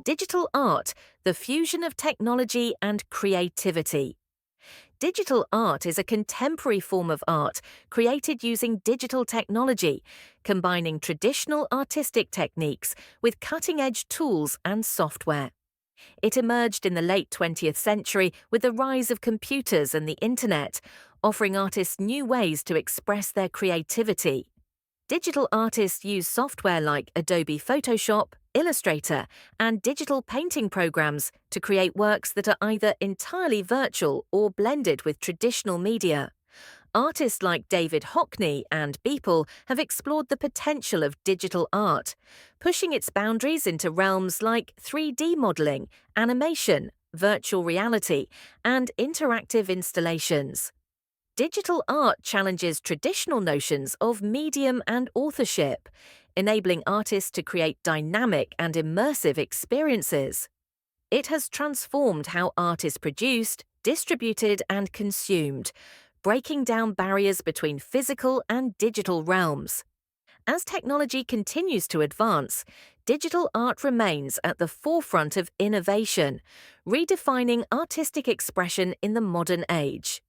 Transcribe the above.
Digital art, the fusion of technology and creativity. Digital art is a contemporary form of art created using digital technology, combining traditional artistic techniques with cutting-edge tools and software. It emerged in the late 20th century with the rise of computers and the internet, offering artists new ways to express their creativity. Digital artists use software like Adobe Photoshop, Illustrator, and digital painting programs to create works that are either entirely virtual or blended with traditional media. Artists like David Hockney and Beeple have explored the potential of digital art, pushing its boundaries into realms like 3D modeling, animation, virtual reality, and interactive installations. Digital art challenges traditional notions of medium and authorship, enabling artists to create dynamic and immersive experiences. It has transformed how art is produced, distributed, and consumed, breaking down barriers between physical and digital realms. As technology continues to advance, digital art remains at the forefront of innovation, redefining artistic expression in the modern age.